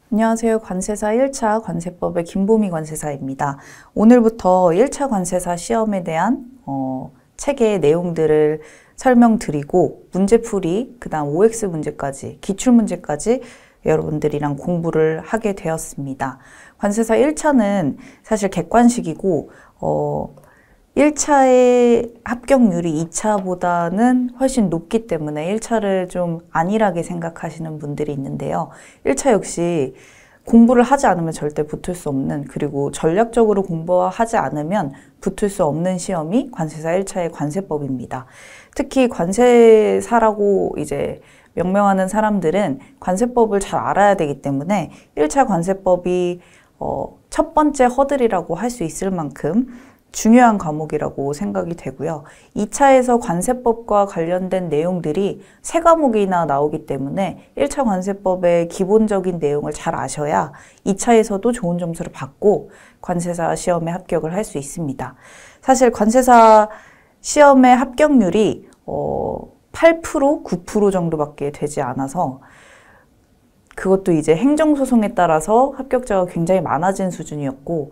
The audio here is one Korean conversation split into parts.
안녕하세요. 관세사 1차 관세법의 김보미 관세사입니다. 오늘부터 1차 관세사 시험에 대한 책의 내용들을 설명드리고 문제풀이, 그 다음 OX 문제까지, 기출문제까지 여러분들이랑 공부를 하게 되었습니다. 관세사 1차는 사실 객관식이고 1차의 합격률이 2차보다는 훨씬 높기 때문에 1차를 좀 안일하게 생각하시는 분들이 있는데요. 1차 역시 공부를 하지 않으면 절대 붙을 수 없는, 그리고 전략적으로 공부하지 않으면 붙을 수 없는 시험이 관세사 1차의 관세법입니다. 특히 관세사라고 이제 명명하는 사람들은 관세법을 잘 알아야 되기 때문에 1차 관세법이 첫 번째 허들이라고 할 수 있을 만큼 중요한 과목이라고 생각이 되고요. 2차에서 관세법과 관련된 내용들이 3과목이나 나오기 때문에 1차 관세법의 기본적인 내용을 잘 아셔야 2차에서도 좋은 점수를 받고 관세사 시험에 합격을 할 수 있습니다. 사실 관세사 시험의 합격률이 8%, 9% 정도밖에 되지 않아서 그것도 이제 행정소송에 따라서 합격자가 굉장히 많아진 수준이었고,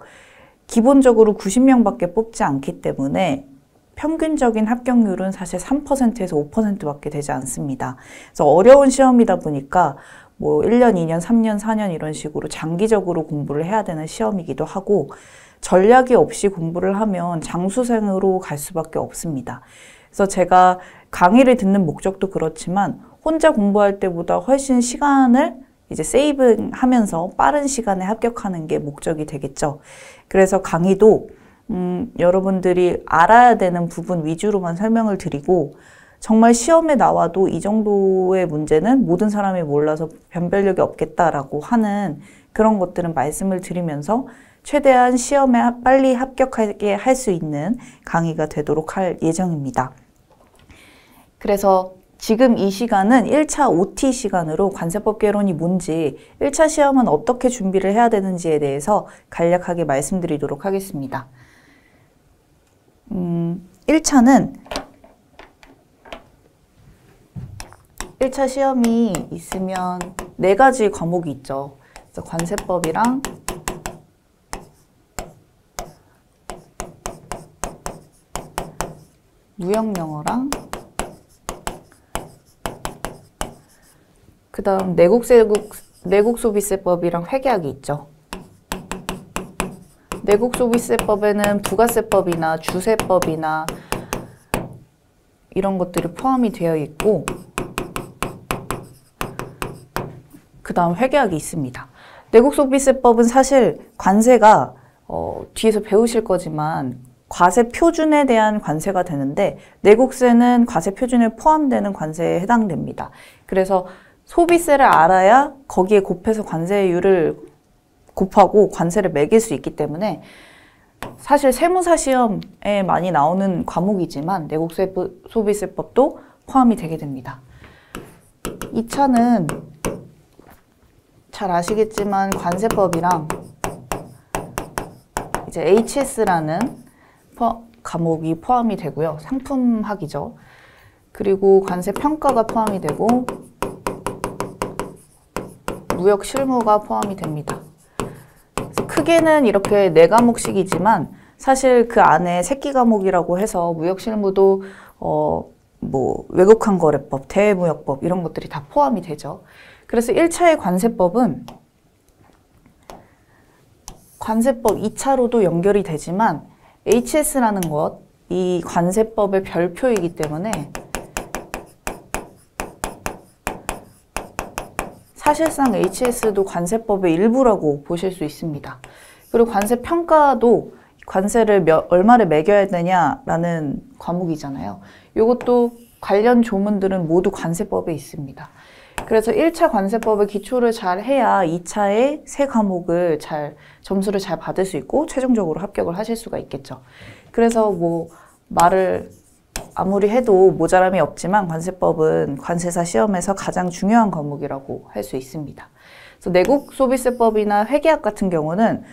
기본적으로 90명밖에 뽑지 않기 때문에 평균적인 합격률은 사실 3%에서 5%밖에 되지 않습니다. 그래서 어려운 시험이다 보니까 뭐 1년, 2년, 3년, 4년 이런 식으로 장기적으로 공부를 해야 되는 시험이기도 하고, 전략이 없이 공부를 하면 장수생으로 갈 수밖에 없습니다. 그래서 제가 강의를 듣는 목적도 그렇지만 혼자 공부할 때보다 훨씬 시간을 이제 세이브하면서 빠른 시간에 합격하는 게 목적이 되겠죠. 그래서 강의도 여러분들이 알아야 되는 부분 위주로만 설명을 드리고, 정말 시험에 나와도 이 정도의 문제는 모든 사람이 몰라서 변별력이 없겠다라고 하는 그런 것들은 말씀을 드리면서 최대한 시험에 빨리 합격하게 할 수 있는 강의가 되도록 할 예정입니다. 그래서 지금 이 시간은 1차 OT 시간으로 관세법 개론이 뭔지, 1차 시험은 어떻게 준비를 해야 되는지에 대해서 간략하게 말씀드리도록 하겠습니다. 1차는 1차 시험이 있으면 4가지 과목이 있죠. 그래서 관세법이랑 무역영어랑 그 다음 내국소비세법이랑 회계학이 있죠. 내국소비세법에는 부가세법이나 주세법이나 이런 것들이 포함이 되어 있고, 그 다음 회계학이 있습니다. 내국소비세법은 사실 관세가 뒤에서 배우실 거지만 과세 표준에 대한 관세가 되는데, 내국세는 과세 표준에 포함되는 관세에 해당됩니다. 그래서 소비세를 알아야 거기에 곱해서 관세율을 곱하고 관세를 매길 수 있기 때문에 사실 세무사 시험에 많이 나오는 과목이지만 내국소비세법도 포함이 되게 됩니다. 2차는 잘 아시겠지만 관세법이랑 이제 HS라는 과목이 포함이 되고요. 상품학이죠. 그리고 관세평가가 포함이 되고 무역 실무가 포함이 됩니다. 크게는 이렇게 4과목씩이지만 사실 그 안에 새끼 과목이라고 해서 무역 실무도 뭐 외국환거래법, 대외무역법 이런 것들이 다 포함이 되죠. 그래서 1차의 관세법은 관세법 2차로도 연결이 되지만 HS라는 것, 이 관세법의 별표이기 때문에 사실상 HS도 관세법의 일부라고 보실 수 있습니다. 그리고 관세평가도 관세를 얼마를 매겨야 되냐라는 과목이잖아요. 이것도 관련 조문들은 모두 관세법에 있습니다. 그래서 1차 관세법의 기초를 잘 해야 2차의 3과목을 점수를 잘 받을 수 있고 최종적으로 합격을 하실 수가 있겠죠. 그래서 뭐 말을 아무리 해도 모자람이 없지만 관세법은 관세사 시험에서 가장 중요한 과목이라고 할 수 있습니다. 그래서 내국소비세법이나 회계학 같은 경우는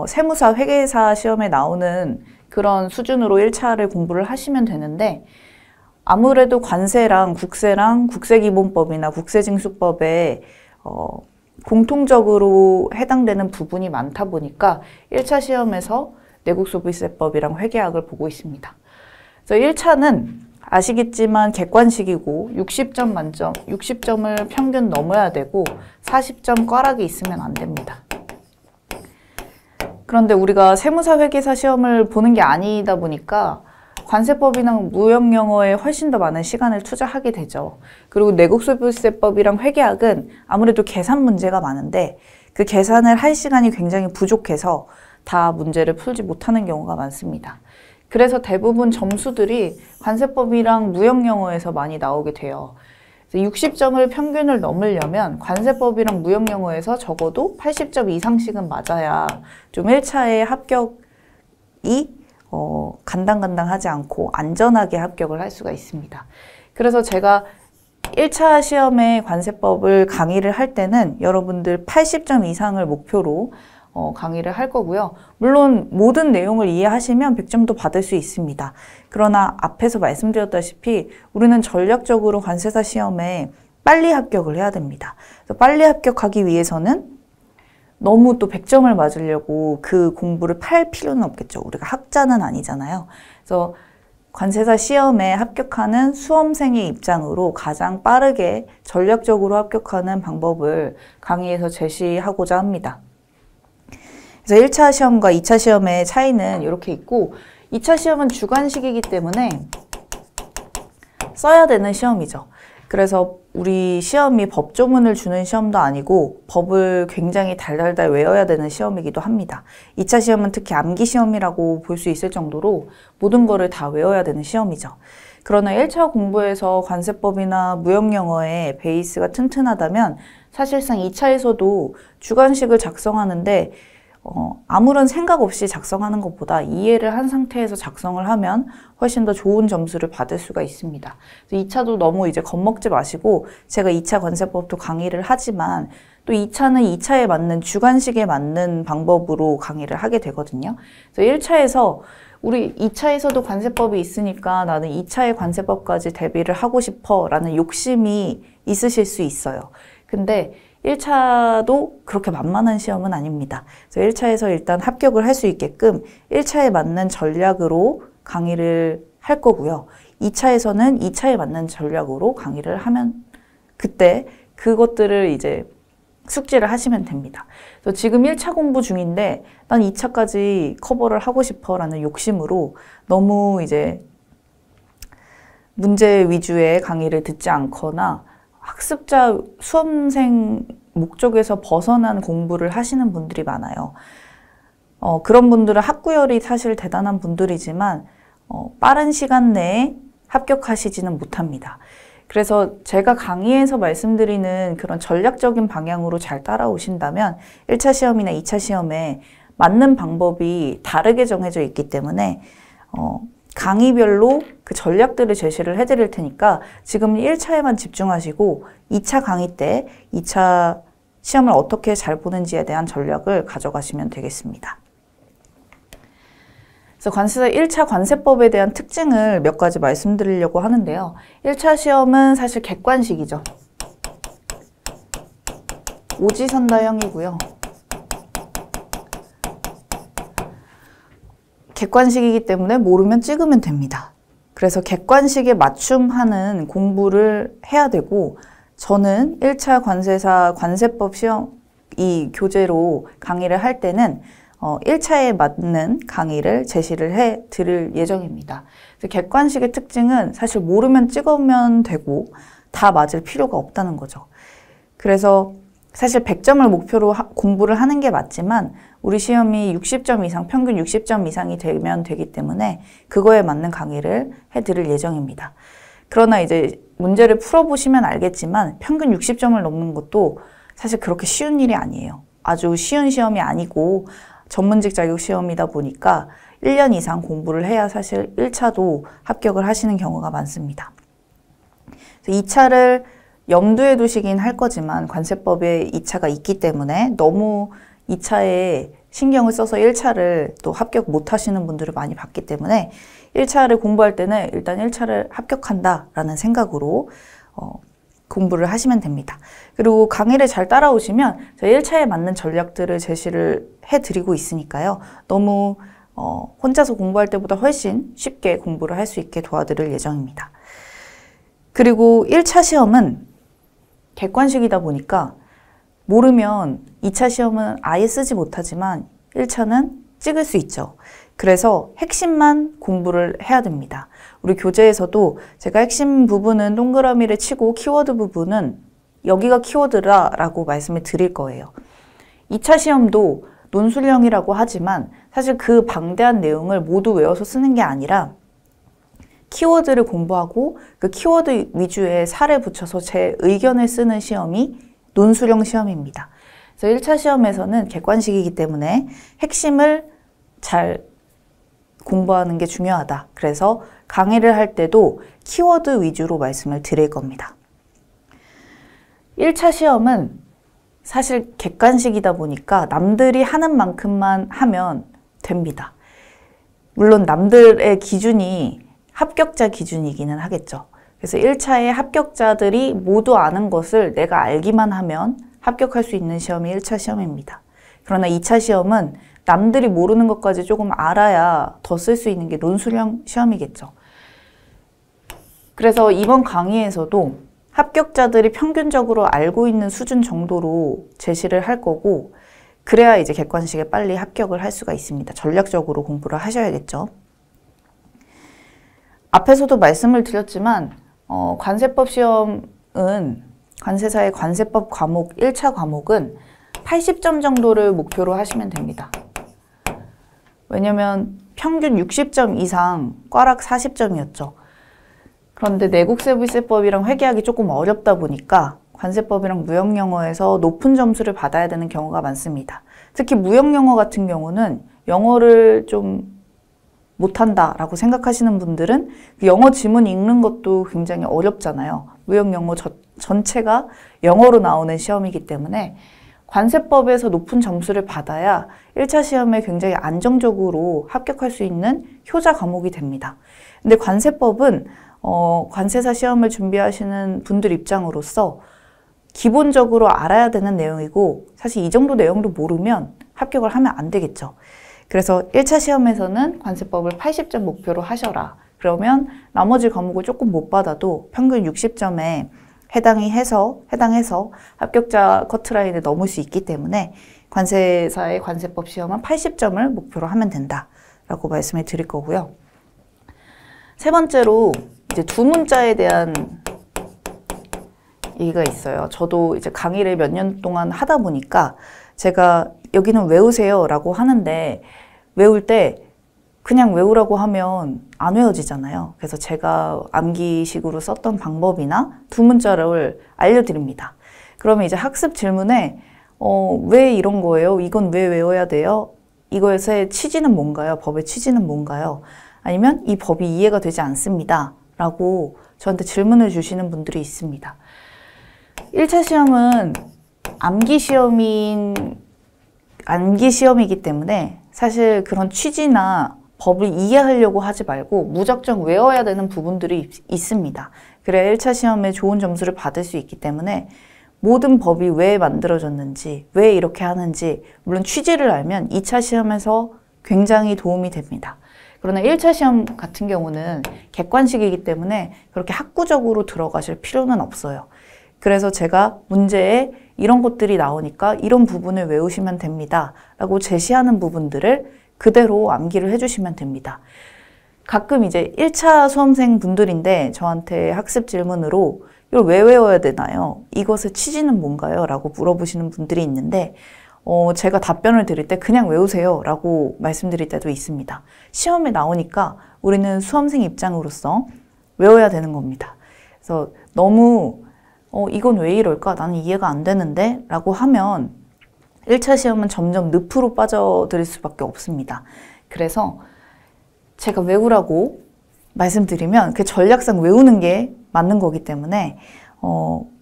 세무사, 회계사 시험에 나오는 그런 수준으로 1차를 공부를 하시면 되는데, 아무래도 관세랑 국세랑 국세기본법이나 국세징수법에 공통적으로 해당되는 부분이 많다 보니까 1차 시험에서 내국소비세법이랑 회계학을 보고 있습니다. 그래서 1차는 아시겠지만 객관식이고 60점 만점, 60점을 평균 넘어야 되고 40점 꽈락이 있으면 안 됩니다. 그런데 우리가 세무사 회계사 시험을 보는 게 아니다 보니까 관세법이나 무역영어에 훨씬 더 많은 시간을 투자하게 되죠. 그리고 내국소비세법이랑 회계학은 아무래도 계산 문제가 많은데 그 계산을 할 시간이 굉장히 부족해서 다 문제를 풀지 못하는 경우가 많습니다. 그래서 대부분 점수들이 관세법이랑 무역영어에서 많이 나오게 돼요. 60점을 평균을 넘으려면 관세법이랑 무역영어에서 적어도 80점 이상씩은 맞아야 좀 1차의 합격이 간당간당하지 않고 안전하게 합격을 할 수가 있습니다. 그래서 제가 1차 시험에 관세법을 강의를 할 때는 여러분들 80점 이상을 목표로 강의를 할 거고요. 물론 모든 내용을 이해하시면 100점도 받을 수 있습니다. 그러나 앞에서 말씀드렸다시피 우리는 전략적으로 관세사 시험에 빨리 합격을 해야 됩니다. 그래서 빨리 합격하기 위해서는 너무 또 100점을 맞으려고 그 공부를 팔 필요는 없겠죠. 우리가 학자는 아니잖아요. 그래서 관세사 시험에 합격하는 수험생의 입장으로 가장 빠르게 전략적으로 합격하는 방법을 강의에서 제시하고자 합니다. 그래서 1차 시험과 2차 시험의 차이는 이렇게 있고 2차 시험은 주관식이기 때문에 써야 되는 시험이죠. 그래서 우리 시험이 법조문을 주는 시험도 아니고 법을 굉장히 달달달 외워야 되는 시험이기도 합니다. 2차 시험은 특히 암기 시험이라고 볼 수 있을 정도로 모든 거를 다 외워야 되는 시험이죠. 그러나 1차 공부에서 관세법이나 무역영어의 베이스가 튼튼하다면 사실상 2차에서도 주관식을 작성하는데 아무런 생각 없이 작성하는 것보다 이해를 한 상태에서 작성을 하면 훨씬 더 좋은 점수를 받을 수가 있습니다. 2차도 너무 이제 겁먹지 마시고 제가 2차 관세법도 강의를 하지만 또 2차는 2차에 맞는 주관식에 맞는 방법으로 강의를 하게 되거든요. 그래서 1차에서 우리 2차에서도 관세법이 있으니까 나는 2차의 관세법까지 대비를 하고 싶어 라는 욕심이 있으실 수 있어요. 근데 1차도 그렇게 만만한 시험은 아닙니다. 그래서 1차에서 일단 합격을 할 수 있게끔 1차에 맞는 전략으로 강의를 할 거고요. 2차에서는 2차에 맞는 전략으로 강의를 하면 그때 그것들을 이제 숙지를 하시면 됩니다. 그래서 지금 1차 공부 중인데 난 2차까지 커버를 하고 싶어 라는 욕심으로 너무 이제 문제 위주의 강의를 듣지 않거나 학습자, 수험생 목적에서 벗어난 공부를 하시는 분들이 많아요. 그런 분들은 학구열이 사실 대단한 분들이지만 빠른 시간 내에 합격하시지는 못합니다. 그래서 제가 강의에서 말씀드리는 그런 전략적인 방향으로 잘 따라오신다면 1차 시험이나 2차 시험에 맞는 방법이 다르게 정해져 있기 때문에 강의별로 그 전략들을 제시를 해드릴 테니까 지금 1차에만 집중하시고 2차 강의 때 2차 시험을 어떻게 잘 보는지에 대한 전략을 가져가시면 되겠습니다. 그래서 관세사 1차 관세법에 대한 특징을 몇 가지 말씀드리려고 하는데요. 1차 시험은 사실 객관식이죠. 오지선다형이고요. 객관식이기 때문에 모르면 찍으면 됩니다. 그래서 객관식에 맞춤하는 공부를 해야 되고 저는 1차 관세사 관세법 시험 이 교재로 강의를 할 때는 1차에 맞는 강의를 제시를 해 드릴 예정입니다. 객관식의 특징은 사실 모르면 찍으면 되고 다 맞을 필요가 없다는 거죠. 그래서 사실 100점을 목표로 공부를 하는 게 맞지만 우리 시험이 60점 이상, 평균 60점 이상이 되면 되기 때문에 그거에 맞는 강의를 해드릴 예정입니다. 그러나 이제 문제를 풀어보시면 알겠지만 평균 60점을 넘는 것도 사실 그렇게 쉬운 일이 아니에요. 아주 쉬운 시험이 아니고 전문직 자격 시험이다 보니까 1년 이상 공부를 해야 사실 1차도 합격을 하시는 경우가 많습니다. 2차를 염두에 두시긴 할 거지만 관세법에 2차가 있기 때문에 너무 2차에 신경을 써서 1차를 또 합격 못 하시는 분들을 많이 봤기 때문에 1차를 공부할 때는 일단 1차를 합격한다라는 생각으로 공부를 하시면 됩니다. 그리고 강의를 잘 따라오시면 저희 1차에 맞는 전략들을 제시를 해드리고 있으니까요. 너무 혼자서 공부할 때보다 훨씬 쉽게 공부를 할 수 있게 도와드릴 예정입니다. 그리고 1차 시험은 객관식이다 보니까 모르면 2차 시험은 아예 쓰지 못하지만 1차는 찍을 수 있죠. 그래서 핵심만 공부를 해야 됩니다. 우리 교재에서도 제가 핵심 부분은 동그라미를 치고 키워드 부분은 여기가 키워드라 라고 말씀을 드릴 거예요. 2차 시험도 논술형이라고 하지만 사실 그 방대한 내용을 모두 외워서 쓰는 게 아니라 키워드를 공부하고 그 키워드 위주의 살을 붙여서 제 의견을 쓰는 시험이 논술형 시험입니다. 그래서 1차 시험에서는 객관식이기 때문에 핵심을 잘 공부하는 게 중요하다. 그래서 강의를 할 때도 키워드 위주로 말씀을 드릴 겁니다. 1차 시험은 사실 객관식이다 보니까 남들이 하는 만큼만 하면 됩니다. 물론 남들의 기준이 합격자 기준이기는 하겠죠. 그래서 1차에 합격자들이 모두 아는 것을 내가 알기만 하면 합격할 수 있는 시험이 1차 시험입니다. 그러나 2차 시험은 남들이 모르는 것까지 조금 알아야 더 쓸 수 있는 게 논술형 시험이겠죠. 그래서 이번 강의에서도 합격자들이 평균적으로 알고 있는 수준 정도로 제시를 할 거고, 그래야 이제 객관식에 빨리 합격을 할 수가 있습니다. 전략적으로 공부를 하셔야겠죠. 앞에서도 말씀을 드렸지만 관세법 시험은 관세사의 관세법 과목 1차 과목은 80점 정도를 목표로 하시면 됩니다. 왜냐면 평균 60점 이상 꽈락 40점이었죠. 그런데 내국세부세법이랑 회계하기 조금 어렵다 보니까 관세법이랑 무역영어에서 높은 점수를 받아야 되는 경우가 많습니다. 특히 무역영어 같은 경우는 영어를 좀 못한다라고 생각하시는 분들은 영어 지문 읽는 것도 굉장히 어렵잖아요. 무역영어 전체가 영어로 나오는 시험이기 때문에 관세법에서 높은 점수를 받아야 1차 시험에 굉장히 안정적으로 합격할 수 있는 효자 과목이 됩니다. 근데 관세법은 관세사 시험을 준비하시는 분들 입장으로서 기본적으로 알아야 되는 내용이고, 사실 이 정도 내용도 모르면 합격을 하면 안 되겠죠. 그래서 1차 시험에서는 관세법을 80점 목표로 하셔라. 그러면 나머지 과목을 조금 못 받아도 평균 60점에 해당해서 합격자 커트라인을 넘을 수 있기 때문에 관세사의 관세법 시험은 80점을 목표로 하면 된다라고 말씀을 드릴 거고요. 세 번째로 이제 두 문자에 대한 얘기가 있어요. 저도 이제 강의를 몇 년 동안 하다 보니까 제가 여기는 외우세요 라고 하는데 외울 때 그냥 외우라고 하면 안 외워지잖아요. 그래서 제가 암기식으로 썼던 방법이나 두 문자를 알려드립니다. 그러면 이제 학습 질문에 왜 이런 거예요? 이건 왜 외워야 돼요? 이것의 취지는 뭔가요? 법의 취지는 뭔가요? 아니면 이 법이 이해가 되지 않습니다. 라고 저한테 질문을 주시는 분들이 있습니다. 1차 시험은 암기 시험이기 때문에 사실 그런 취지나 법을 이해하려고 하지 말고 무작정 외워야 되는 부분들이 있습니다. 그래야 1차 시험에 좋은 점수를 받을 수 있기 때문에 모든 법이 왜 만들어졌는지, 왜 이렇게 하는지, 물론 취지를 알면 2차 시험에서 굉장히 도움이 됩니다. 그러나 1차 시험 같은 경우는 객관식이기 때문에 그렇게 학구적으로 들어가실 필요는 없어요. 그래서 제가 문제에 이런 것들이 나오니까 이런 부분을 외우시면 됩니다. 라고 제시하는 부분들을 그대로 암기를 해주시면 됩니다. 가끔 이제 1차 수험생 분들인데 저한테 학습 질문으로 이걸 왜 외워야 되나요? 이것의 취지는 뭔가요? 라고 물어보시는 분들이 있는데 제가 답변을 드릴 때 그냥 외우세요 라고 말씀드릴 때도 있습니다. 시험에 나오니까 우리는 수험생 입장으로서 외워야 되는 겁니다. 그래서 너무 이건 왜 이럴까? 나는 이해가 안 되는데? 라고 하면 1차 시험은 점점 늪으로 빠져들일 수밖에 없습니다. 그래서 제가 외우라고 말씀드리면 그 전략상 외우는 게 맞는 거기 때문에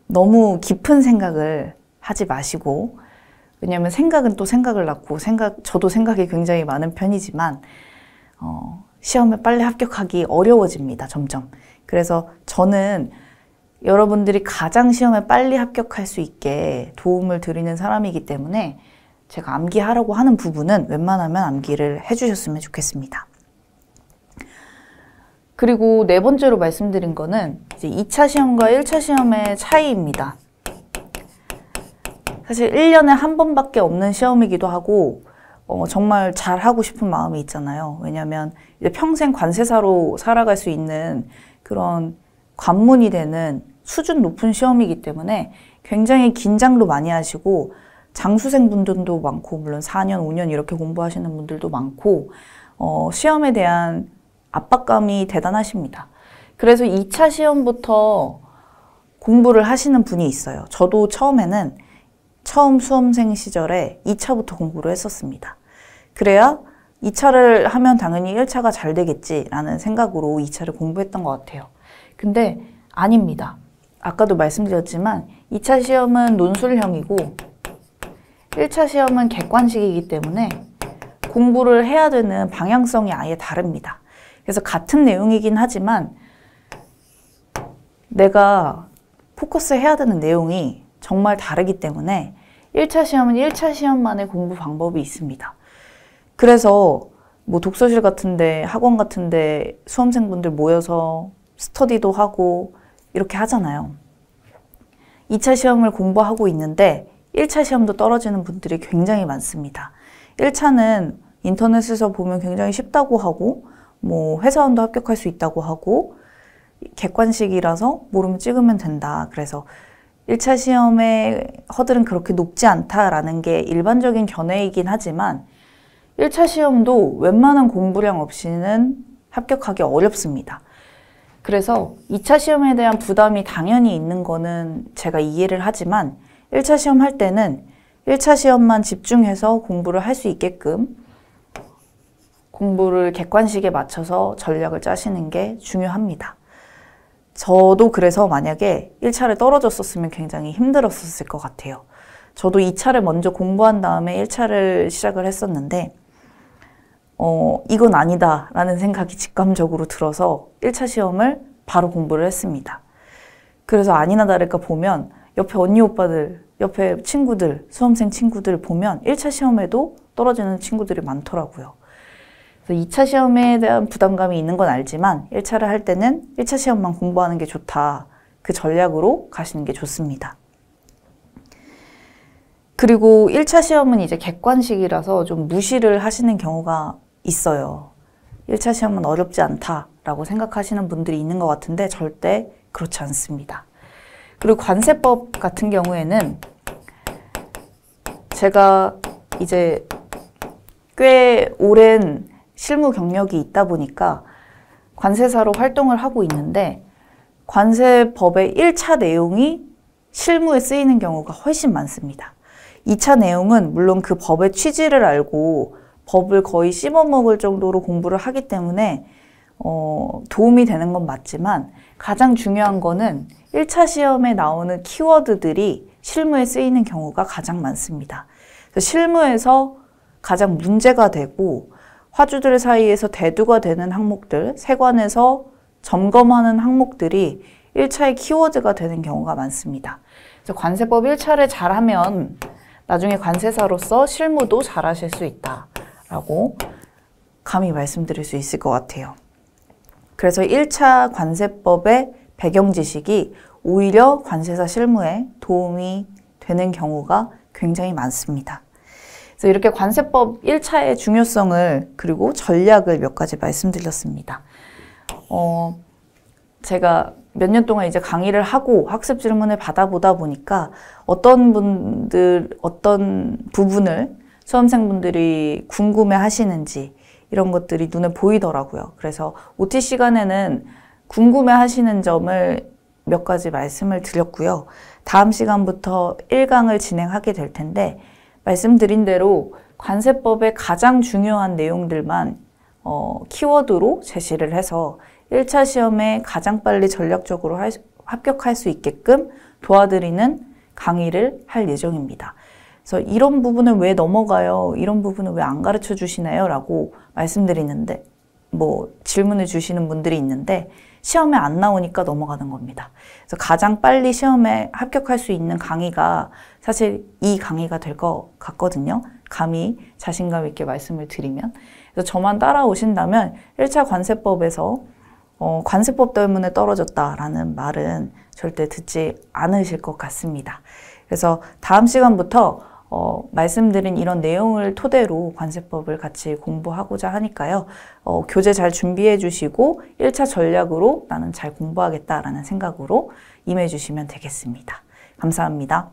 너무 깊은 생각을 하지 마시고, 왜냐하면 생각은 또 생각을 낳고 저도 생각이 굉장히 많은 편이지만 시험에 빨리 합격하기 어려워집니다. 점점. 그래서 저는 여러분들이 가장 시험에 빨리 합격할 수 있게 도움을 드리는 사람이기 때문에 제가 암기하라고 하는 부분은 웬만하면 암기를 해주셨으면 좋겠습니다. 그리고 네 번째로 말씀드린 거는 이제 2차 시험과 1차 시험의 차이입니다. 사실 1년에 한 번밖에 없는 시험이기도 하고 정말 잘하고 싶은 마음이 있잖아요. 왜냐하면 이제 평생 관세사로 살아갈 수 있는 그런 관문이 되는 수준 높은 시험이기 때문에 굉장히 긴장도 많이 하시고 장수생 분들도 많고 물론 4년, 5년 이렇게 공부하시는 분들도 많고 시험에 대한 압박감이 대단하십니다. 그래서 2차 시험부터 공부를 하시는 분이 있어요. 저도 처음에는 처음 수험생 시절에 2차부터 공부를 했었습니다. 그래야 2차를 하면 당연히 1차가 잘 되겠지라는 생각으로 2차를 공부했던 것 같아요. 근데 아닙니다. 아까도 말씀드렸지만 2차 시험은 논술형이고 1차 시험은 객관식이기 때문에 공부를 해야 되는 방향성이 아예 다릅니다. 그래서 같은 내용이긴 하지만 내가 포커스해야 되는 내용이 정말 다르기 때문에 1차 시험은 1차 시험만의 공부 방법이 있습니다. 그래서 뭐 독서실 같은데 학원 같은데 수험생분들 모여서 스터디도 하고 이렇게 하잖아요. 2차 시험을 공부하고 있는데 1차 시험도 떨어지는 분들이 굉장히 많습니다. 1차는 인터넷에서 보면 굉장히 쉽다고 하고 뭐 회사원도 합격할 수 있다고 하고 객관식이라서 모르면 찍으면 된다. 그래서 1차 시험의 허들은 그렇게 높지 않다라는 게 일반적인 견해이긴 하지만 1차 시험도 웬만한 공부량 없이는 합격하기 어렵습니다. 그래서 2차 시험에 대한 부담이 당연히 있는 거는 제가 이해를 하지만 1차 시험 할 때는 1차 시험만 집중해서 공부를 할 수 있게끔 공부를 객관식에 맞춰서 전략을 짜시는 게 중요합니다. 저도 그래서 만약에 1차를 떨어졌었으면 굉장히 힘들었을 것 같아요. 저도 2차를 먼저 공부한 다음에 1차를 시작을 했었는데 이건 아니다 라는 생각이 직감적으로 들어서 1차 시험을 바로 공부를 했습니다. 그래서 아니나 다를까 보면 옆에 언니 오빠들, 옆에 친구들, 수험생 친구들 보면 1차 시험에도 떨어지는 친구들이 많더라고요. 그래서 2차 시험에 대한 부담감이 있는 건 알지만 1차를 할 때는 1차 시험만 공부하는 게 좋다. 그 전략으로 가시는 게 좋습니다. 그리고 1차 시험은 이제 객관식이라서 좀 무시를 하시는 경우가 있어요. 1차 시험은 어렵지 않다라고 생각하시는 분들이 있는 것 같은데 절대 그렇지 않습니다. 그리고 관세법 같은 경우에는 제가 이제 꽤 오랜 실무 경력이 있다 보니까 관세사로 활동을 하고 있는데 관세법의 1차 내용이 실무에 쓰이는 경우가 훨씬 많습니다. 2차 내용은 물론 그 법의 취지를 알고 법을 거의 씹어먹을 정도로 공부를 하기 때문에 도움이 되는 건 맞지만 가장 중요한 거는 1차 시험에 나오는 키워드들이 실무에 쓰이는 경우가 가장 많습니다. 그래서 실무에서 가장 문제가 되고 화주들 사이에서 대두가 되는 항목들, 세관에서 점검하는 항목들이 1차의 키워드가 되는 경우가 많습니다. 그래서 관세법 1차를 잘하면 나중에 관세사로서 실무도 잘하실 수 있다라고 감히 말씀드릴 수 있을 것 같아요. 그래서 1차 관세법의 배경 지식이 오히려 관세사 실무에 도움이 되는 경우가 굉장히 많습니다. 그래서 이렇게 관세법 1차의 중요성을 그리고 전략을 몇 가지 말씀드렸습니다. 제가 몇 년 동안 이제 강의를 하고 학습 질문을 받아보다 보니까 어떤 부분을 수험생분들이 궁금해 하시는지 이런 것들이 눈에 보이더라고요. 그래서 OT 시간에는 궁금해 하시는 점을 몇 가지 말씀을 드렸고요. 다음 시간부터 1강을 진행하게 될 텐데 말씀드린 대로 관세법의 가장 중요한 내용들만 키워드로 제시를 해서 1차 시험에 가장 빨리 전략적으로 합격할 수 있게끔 도와드리는 강의를 할 예정입니다. 그래서 이런 부분을 왜 넘어가요? 이런 부분을 왜 안 가르쳐 주시나요? 라고 말씀드리는데 질문을 주시는 분들이 있는데 시험에 안 나오니까 넘어가는 겁니다. 그래서 가장 빨리 시험에 합격할 수 있는 강의가 사실 이 강의가 될 것 같거든요. 감히 자신감 있게 말씀을 드리면. 그래서 저만 따라오신다면 1차 관세법에서 관세법 때문에 떨어졌다라는 말은 절대 듣지 않으실 것 같습니다. 그래서 다음 시간부터 말씀드린 이런 내용을 토대로 관세법을 같이 공부하고자 하니까요. 교재 잘 준비해 주시고 1차 전략으로 나는 잘 공부하겠다라는 생각으로 임해 주시면 되겠습니다. 감사합니다.